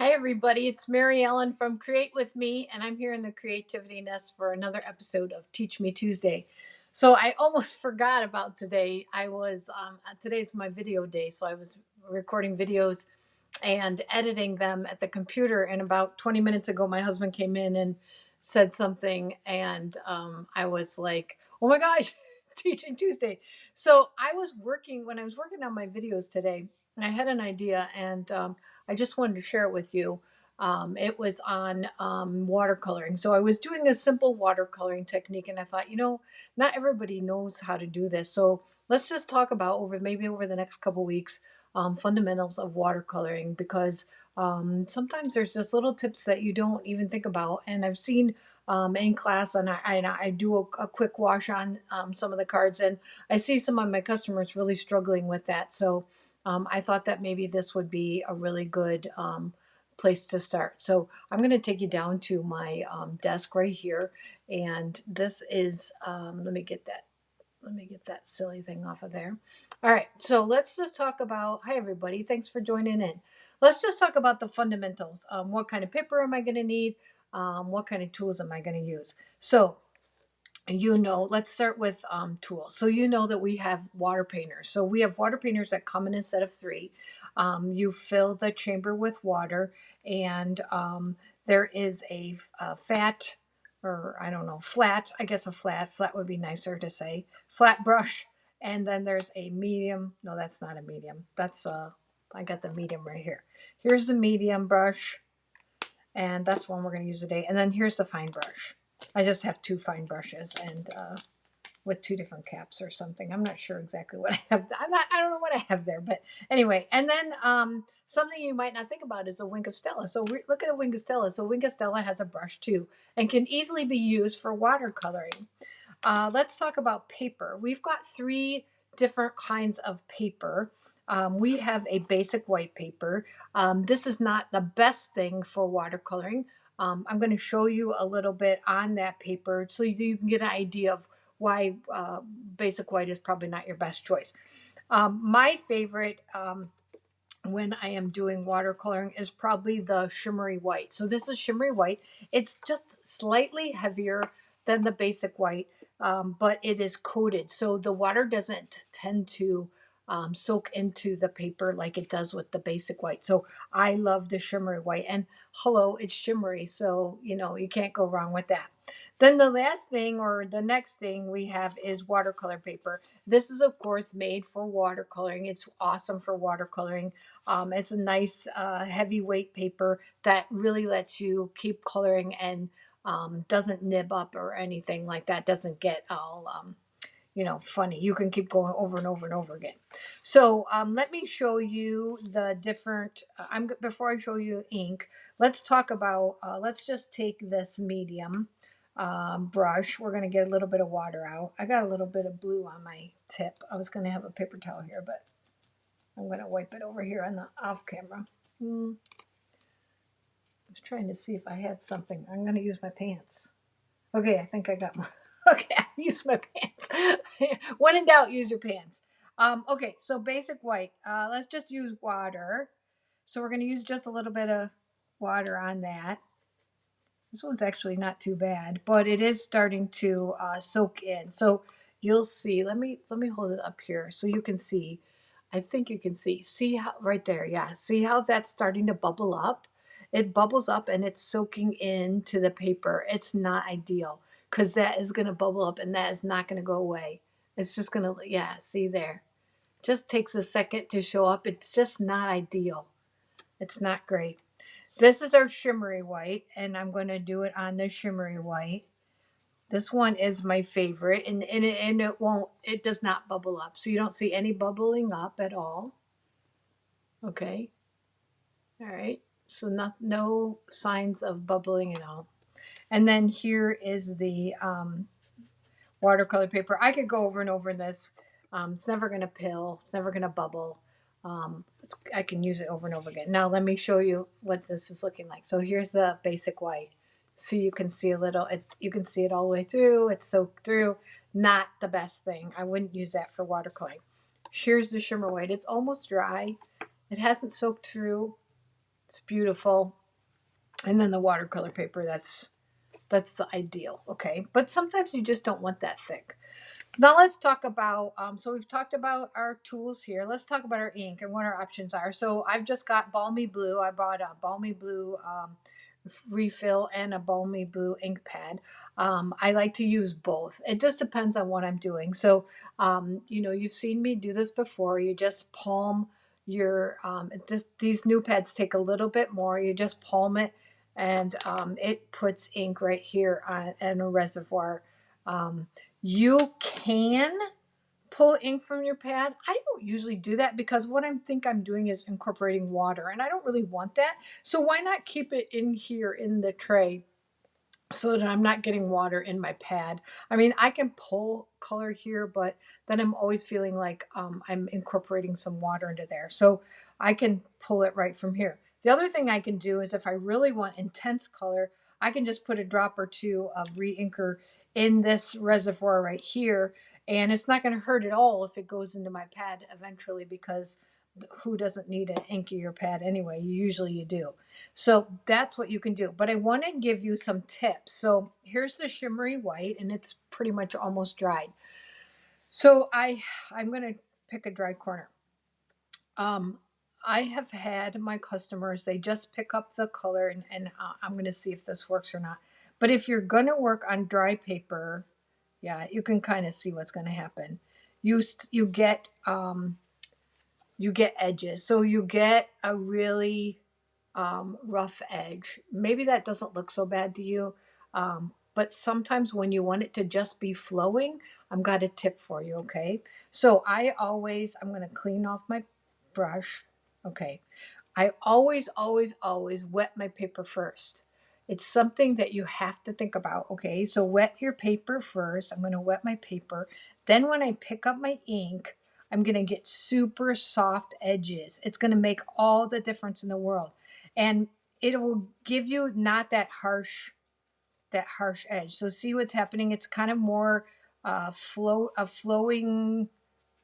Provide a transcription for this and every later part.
Hi, everybody. It's Mary Ellen from Create With Me, and I'm here in the Creativity Nest for another episode of Teach Me Tuesday. So I almost forgot about today. Today's my video day, so I was recording videos and editing them at the computer. And about 20 minutes ago, my husband came in and said something, and I was like, "Oh my gosh, Teaching Tuesday!" So when I was working on my videos today, I had an idea, and I just wanted to share it with you. It was on watercoloring. So I was doing a simple watercoloring technique, and I thought, not everybody knows how to do this. So let's just talk about over the next couple weeks fundamentals of watercoloring, because sometimes there's just little tips that you don't even think about. And I've seen in class, and I do a quick wash on some of the cards, and I see some of my customers really struggling with that. So I thought that maybe this would be a really good place to start. So I'm going to take you down to my desk right here, and this is let me get that silly thing off of there. All right, so let's just talk about, hi everybody, thanks for joining in. Let's just talk about the fundamentals. What kind of paper am I going to need? What kind of tools am I going to use? So let's start with tools. So that we have water painters. So we have water painters that come in a set of three. You fill the chamber with water, and there is a fat, or I don't know, flat. I guess a flat. Flat would be nicer to say. Flat brush, and then there's a medium. No, that's not a medium. That's I got the medium right here. Here's the medium brush, and that's one we're going to use today. And then here's the fine brush. I just have two fine brushes, and with two different caps or something. I'm not sure exactly what I have. I don't know what I have there, but anyway. And then something you might not think about is a wink of Stella. So look at a wink of Stella. So wink of Stella has a brush too, and can easily be used for watercoloring. Let's talk about paper. We've got three different kinds of paper. We have a basic white paper. This is not the best thing for watercoloring. I'm going to show you a little bit on that paper so you can get an idea of why basic white is probably not your best choice. My favorite when I am doing watercoloring is probably the shimmery white. So this is shimmery white. It's just slightly heavier than the basic white, but it is coated. So the water doesn't tend to soak into the paper like it does with the basic white. So I love the shimmery white, and hello, it's shimmery. So, you can't go wrong with that. Then the last thing, or the next thing we have, is watercolor paper. This is, of course, made for watercoloring. It's awesome for watercoloring. It's a nice heavyweight paper that really lets you keep coloring, and doesn't nib up or anything like that. Doesn't get all funny. You can keep going over and over and over again. So let me show you the different. Before I show you ink, let's talk about. Let's just take this medium brush. We're going to get a little bit of water out. I got a little bit of blue on my tip. I was going to have a paper towel here, but I'm going to wipe it over here on the off camera. I was trying to see if I had something. I'm going to use my pants. Okay, I think I got my. Okay, I used my pants. When in doubt, use your pants. Okay, so basic white. Let's just use water. So we're going to use just a little bit of water on that. This one's actually not too bad, but it is starting to soak in. So you'll see. Let me hold it up here so you can see. I think you can see. See how right there? Yeah. See how that's starting to bubble up? It bubbles up and it's soaking into the paper. It's not ideal because that is going to bubble up and that is not going to go away. It's just going to, yeah, see there. Just takes a second to show up. It's just not ideal. It's not great. This is our shimmery white, and I'm going to do it on the shimmery white. This one is my favorite, and it does not bubble up. So you don't see any bubbling up at all. Okay. All right. So no signs of bubbling at all. And then here is the watercolor paper. I could go over and over this. It's never going to pill. It's never going to bubble. I can use it over and over again. Now let me show you what this is looking like. So here's the basic white. So you can see a little, you can see it all the way through. It's soaked through. Not the best thing. I wouldn't use that for watercoloring. Here's the shimmer white. It's almost dry. It hasn't soaked through. It's beautiful. And then the watercolor paper, that's the ideal, okay? But sometimes you just don't want that thick. Now let's talk about, so we've talked about our tools here. Let's talk about our ink and what our options are. So I've just got Balmy Blue. I bought a Balmy Blue refill and a Balmy Blue ink pad. I like to use both. It just depends on what I'm doing. So, you've seen me do this before. You just palm your, these new pads take a little bit more. You just palm it, and it puts ink right here in a reservoir. You can pull ink from your pad. I don't usually do that because what I think I'm doing is incorporating water, and I don't really want that. So why not keep it in here in the tray so that I'm not getting water in my pad? I mean, I can pull color here, but then I'm always feeling like I'm incorporating some water into there. So I can pull it right from here. The other thing I can do is if I really want intense color, I can just put a drop or two of re-inker in this reservoir right here. And it's not going to hurt at all if it goes into my pad eventually, because who doesn't need an inkier pad anyway? Usually you do. So that's what you can do. But I want to give you some tips. So here's the shimmery white, and it's pretty much almost dried. So I'm going to pick a dry corner. I have had my customers, they just pick up the color, and I'm going to see if this works or not. But if you're going to work on dry paper, yeah, you can kind of see what's going to happen. You get edges. So you get a really rough edge. Maybe that doesn't look so bad to you. But sometimes when you want it to just be flowing, I've got a tip for you, okay? So I'm going to clean off my brush. Okay. I always wet my paper first. It's something that you have to think about, okay? So wet your paper first. I'm going to wet my paper. Then when I pick up my ink, I'm going to get super soft edges. It's going to make all the difference in the world. And it will give you not that harsh edge. So see what's happening? It's kind of more flowing,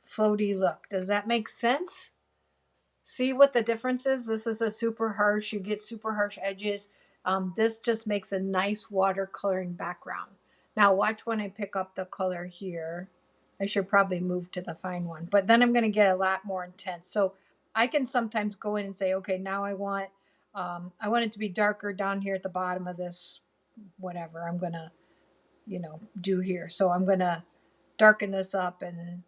floaty look. Does that make sense? See what the difference is? This is a super harsh, you get super harsh edges. This just makes a nice watercoloring background. Now watch when I pick up the color here. I should probably move to the fine one, but then I'm going to get a lot more intense. So I can sometimes go in and say, okay, now I want it to be darker down here at the bottom of this, whatever I'm going to, do here. So I'm going to darken this up, and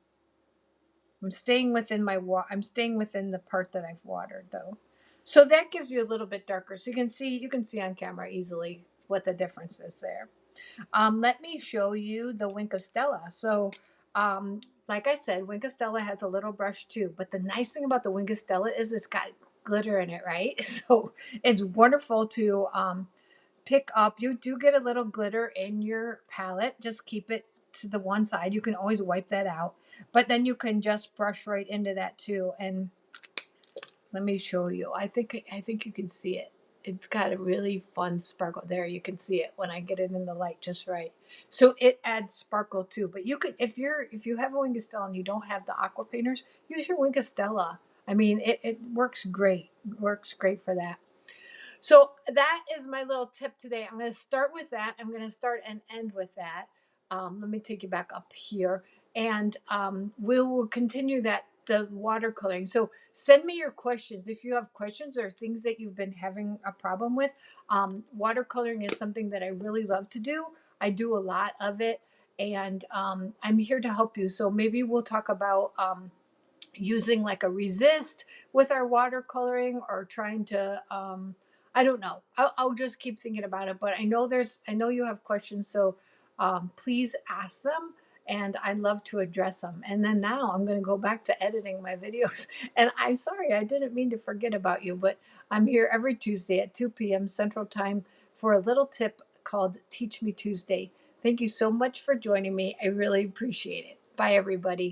I'm staying within the part that I've watered though. So that gives you a little bit darker. So you can see on camera easily what the difference is there. Let me show you the Wink of Stella. So like I said, Wink of Stella has a little brush too, but the nice thing about the Wink of Stella is it's got glitter in it, right? So it's wonderful to pick up. You do get a little glitter in your palette. Just keep it to the one side. You can always wipe that out, but then you can just brush right into that too. And let me show you. I think you can see it. It's got a really fun sparkle. There, you can see it when I get it in the light just right. So it adds sparkle too. But you could, if you have a Wink of Stella and you don't have the aqua painters, use your Wink of Stella. I mean, it works great. It works great for that. So that is my little tip today. I'm going to start with that. I'm going to start and end with that. Let me take you back up here, and we will continue the watercoloring. So send me your questions if you have questions or things that you've been having a problem with. Watercoloring is something that I really love to do. I do a lot of it, and I'm here to help you. So maybe we'll talk about using like a resist with our watercoloring, or trying to I don't know. I'll just keep thinking about it. But I know you have questions, so please ask them, and I'd love to address them. And then now I'm going to go back to editing my videos. And I'm sorry, I didn't mean to forget about you, but I'm here every Tuesday at 2 p.m. Central Time for a little tip called Teach Me Tuesday. Thank you so much for joining me. I really appreciate it. Bye, everybody.